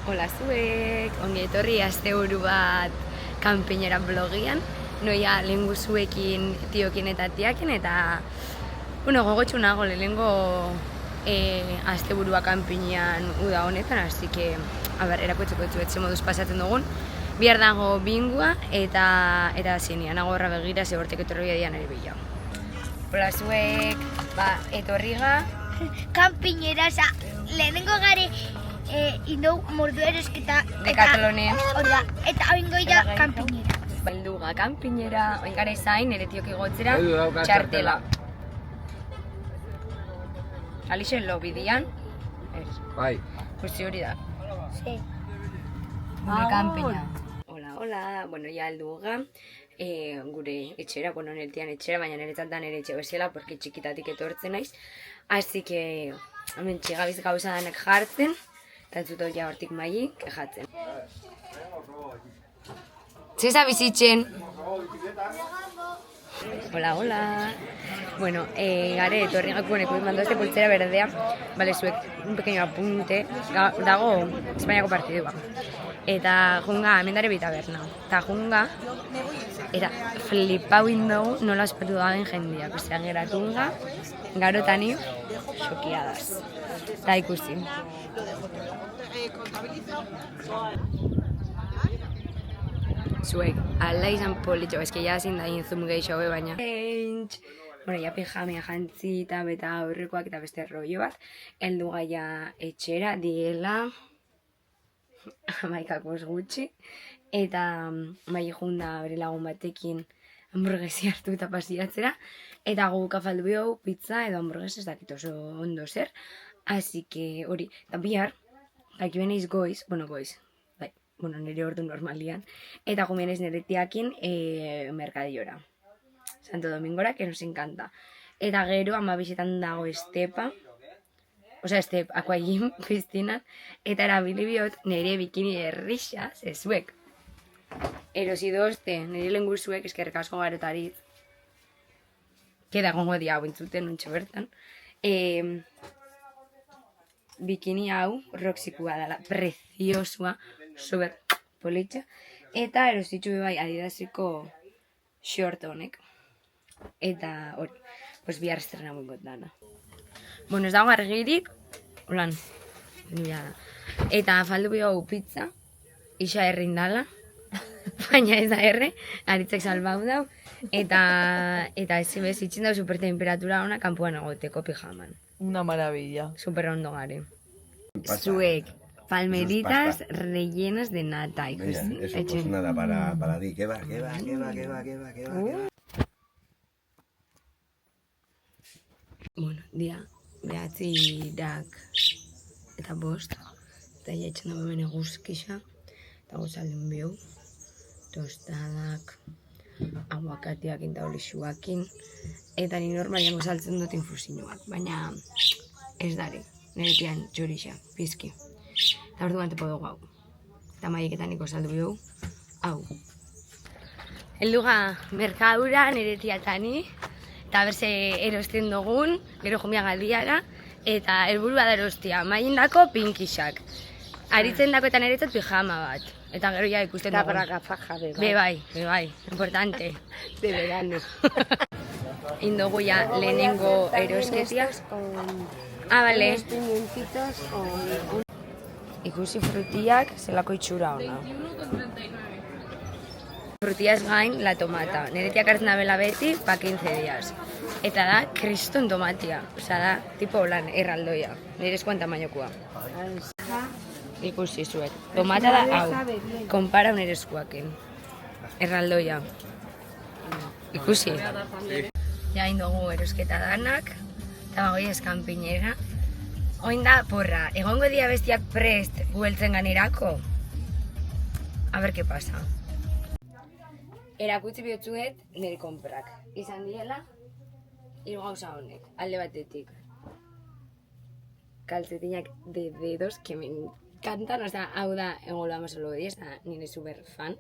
Hola zuek, ongi etorri asteburu bat kanpinera blogian. Noia lehengu zuekin, tiokin eta tiakin, eta gogotxu nago lehengo asteburua kanpinean uda honetan, así que, erakutzeko etxe moduz pasatzen dugun. Bihar dago bingua eta zinean, nago horra begira, zehortek etorri dian ere bila. Hola zuek, etorriga. Kanpinera, lehenengo gare indau mordu erosketa Decatlonen. Eta oingo ira kanpinera. Balduga kanpinera, oin gara izain, ere tiok igotzera, txartela. Alixen lo bidian? Bai. Justi hori da. Sí. Gure kanpina. Hola, bueno, ya alduga. Gure etxera, neretian etxera, baina niretzat da nire etxe bezala, porque txikitatik etortzen naiz. Así que, hemen txigabiz gauza danak jartzen, eta entzuto ja hortik maili, kejatzen. Zeza bizitzen! Hola. Bueno, gare, etorri gakueneko mando este pultzera berdea, bale, zuek, un pequeño apunte, dago Espainiako partidua. Eta junga, hemen dare bitaberna. Eta junga, eta flipau indogu nola espertu dagoen jendiak. Osea, geratunga, garotani, xokiadas. Eta ikusi. Zuek, ala izan politxo, eski ja zin da inzum geixo baina. Bueno, ja pijamea jantzita eta aurrekoak eta beste rollo bat. Heldu gaia etxera, diela, amaikakos gutxi. Eta bai junda bere lagun batekin hamburguesi hartu eta pasiatzera. Eta guk afaldu bihau pizza edo hamburgues ez dakit oso ondo zer. Así que hori, eta bihar, gaki beneiz goiz, nire ordu normalian, eta gumenez nire tiakin merkadiora. Santo Domingora, que nos encanta. Eta gero, amabizetan dago estepa, aquagym, piscina, eta erabili bihot nire bikini errixa, zezuek. Erosi dozte, nire lengur zuek eskerrik asko garotariz. Keda gongo dia hau entzuten nuntxo bertan. Bikini hau, roxikua dela, preciosua, super politxa. Eta erositxu bai adidasiko short honek. Eta hori, bihar estrena buengot dana. Bueno, ez dago argirik, holan, nila da. Eta faldu bihau pizza, isa errin dala, baina ez da erre, aritzek salbau dau. Eta ez itxin dau supertemperatura ona kanpoan egoteko pijaman. Una maravilla. Super ondo gare. Zuek, palmeritas rellenas de nata, ikusi. Eso pues nada para ti. ¿Qué va? Bueno, dia, behatzirak eta bost. Eta jaitxen dago hemen eguzkixa. Eta gozalden bihau. Tostadak, aguakatiak eta olixuakin. Eta ni normalian gozaltzen dut infusinuak. Baina ez dare, niretian txorixa, pizki. Eta orduan tepo dugu hau. Eta maieketan gozaldu bihau, hau. Helduga merkadura niretiatani. Eta berze erosten dugun, gero jomia galdiara, eta helburua da erostia, maindako pinkixak. Aritzen dako eta niretzat pijama bat. Eta gero ja ikusten dugun. Eta para gafaja, Bebai, importante. De verano. Indogu ja lehenengo erosketia. Bale. Unos pimientitos o... Ikusi frutiak zelako itxura ona. Frutiaz gain, la tomata. Niretiak hartzen da bela beti, pa 15 días. Eta da, kriston tomatia. Osa da, tipo holan, erraldoia. Nire eskuan tamainokoa. Ikusi zuet. Tomata da hau. Kompara nire eskuakin. Erraldoia. Ikusi. Ja indogu erosketa danak. Eta bagoi eskanpinera. Oin da, porra, egongo dia bestiak prest gueltzen ganerako? A ber, ¿qué pasa? Erakutsi bihotzuet nire konprak. Izan diela, hiru gauza honek, alde batetik. Calcetinak de dedos, que me encantan, osea, hau da, engolo amasolo di, ez da, nire super fan,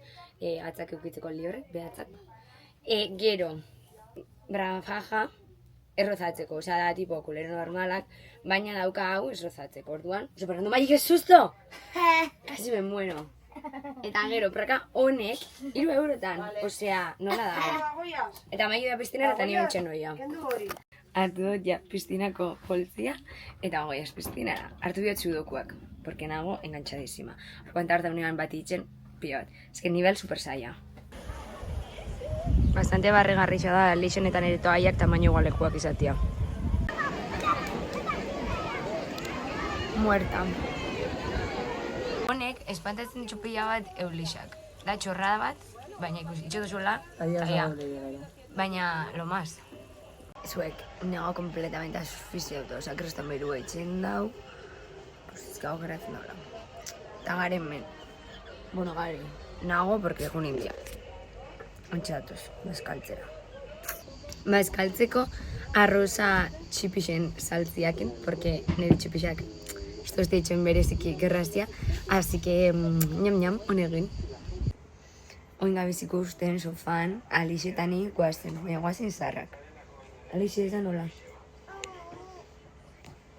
atzak eukitzeko liorrek, behatzak. Gero, brafaja, errozatzeko, osea, da, tipo, kulero normalak, baina dauka hau ez rozatzeko, orduan. Superando maik ez susto! Casi me muero. Eta gero, praka honek, 3 eurotan. Osea, nola da. Eta maiu da piztinara eta nire ontsen noia. Hartu dut ja piztinako poltzia eta goiaz piztinara. Hartu diot sudokuak, porque nago enganchadísima. Orkoan tarta unean bat itzen, pila bat. Ez que nivel super saia. Bastante barregarrixa da, lixenetan ere toaiak tamaino igualekuak izatea. Muerta. Honek, espantatzen ditu pila bat eulixak. Da txorrada bat, baina ikusi, itxotu zuela, taia. Baina, lo más. Zuek, nego completamente asfixiatu, oza, kriston beru etxen dau. Pues ez gau geratzen daula. Eta garen men. Bueno, garen. Nago, porque egun india. Ontxatuz, bazkaltzera. Bazkaltzeko arroza txipixen saltziakin, porque nire txipixak estos deitzen bereziki gerraztia, así que ñam, honegin. Oin gabiziko usten sofan, Alixetani guazen, baina guazen zarrak. Alixe esan nola?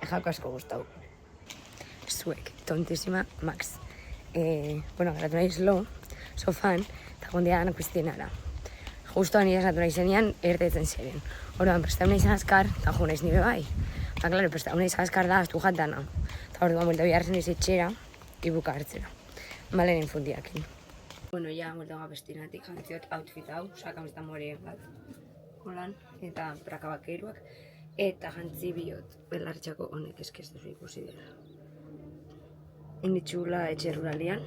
Ejako asko gustau. Zuek, tontísima, Max. Bueno, geratu nahiz lo, sofan, eta gondia gana Kristinara. Justo nire esatu nahi zenian, ertetzen ziren. Orduan, prestau nahi azkar, eta jo nahiz nire bai. Eta, klaro, prestau nahi azkar da, astu jatana. Eta orduan, buelta biharzen iz etxera, ibuka hartzera. Malen infundiakin. Bueno, ja, buelta gapestinatik jantziot outfit hau, sakamizta more bat. Holan, eta praka bakeiruak. Eta jantzi biot, belartxako honek eskez duzu ikusi dira. Initxula etxe ruralian.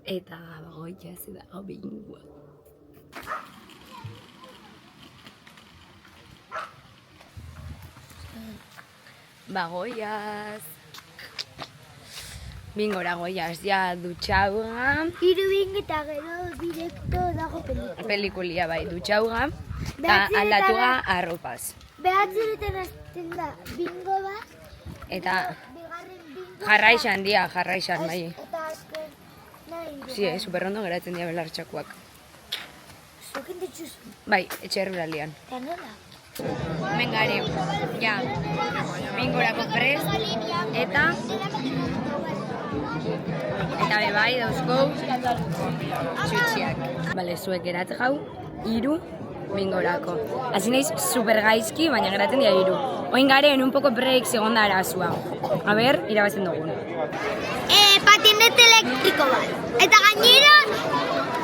Eta bagoia ze dago bingua. Bagoiaz. Bingora goiaz, ja dutxauga. Irubing eta gero direkto dago pelikula. Pelikulia bai, dutxauga. Eta aldatuga arropaz. Behatzeretan azten da bingo bat. Eta Bigarren bingo. jarraixan dia, jarraixan bai. Eta azken nahi. Si, superondo geratzen dira belartxakuak. Zokin ditzuzu. Bai, etxe ruralian. Eta nola? Hemen gare, ja, bingorako prest, eta be bai dauzko txutxiak. Bale, zuek gerat jau, 3 bingorako. Hasi naiz super gaizki, baina geratzen dira 3. Oin garen un poco break segonda arazua. A ber, irabazten dugun. Patinete elektriko bat. Eta gainera,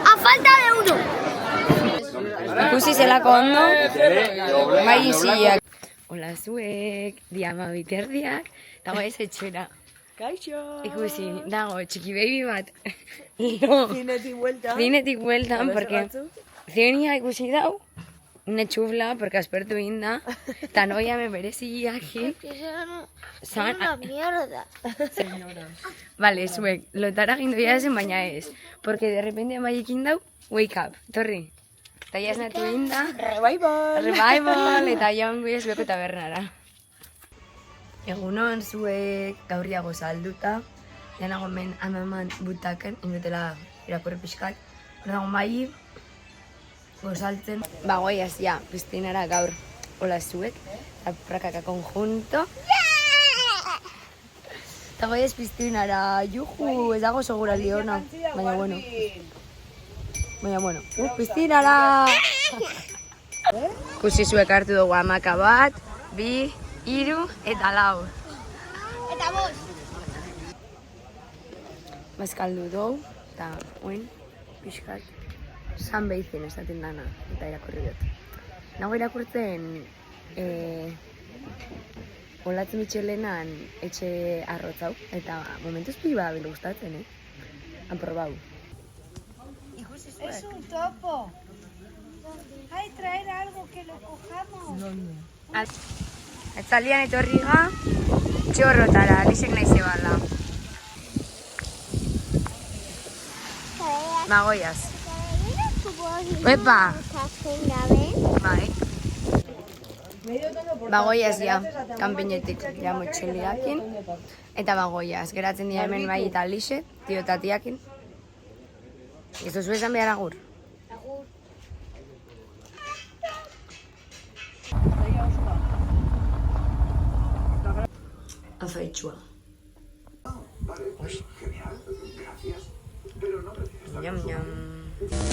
a falta de uno. Ikusi zelako ondo, bai iziak. Hola zuek, diama biterdiak, eta goez etxera. Kaixo! Ikusi, dago, txiki baby bat. Lo, Zinetik buelta. zinetik bueltan, A ver, porque zergatzuk? zionia ikusi dau, une txufla, porque aspertu inda, eta noia me bereziakin. Son una mierda. Vale, zuek, lotara gindu jazen, baina ez. Porque de repente amaiekin dau, wake up, torri. Eta jasnatu inda, revival, eta jaungu ez beko tabernara. Egunon zuek gaurriago salduta, janago men amaman butaken, indutela irakurri pixkat. Nago mai, gozaltzen. Bagoiaz, ja, piztinara gaur, hola zuek, eta prakaka konjunto. Eta goiaz piztinara, juju, ez dago seguraldi hona, baina bueno. Piztinara! Kusi zuek hartu dugu amaka bat, 2, 3 eta 4. Eta bost. Bazkaldu dugu, eta oin, pixkat, san behizien esaten dana, eta irakurri dut. Nago irakurtzen, olatzen mitxelenan etxe arrotzau, eta momentuz pila bila gustatzen, Han probau. Es un topo. Hay traer algo que lo cojamos. Atzaldian etorriga, txorrotara, lisek nahi zebala. Magoiaz. Epa! Bai. Bagoiaz ja, kanpinetik, ja motxoliakin. Eta bagoiaz, geratzen dira hemen bai eta lixe, tio eta tiakin. Ez duzu esan behar agur? Afaitxua. Ñam, ñam.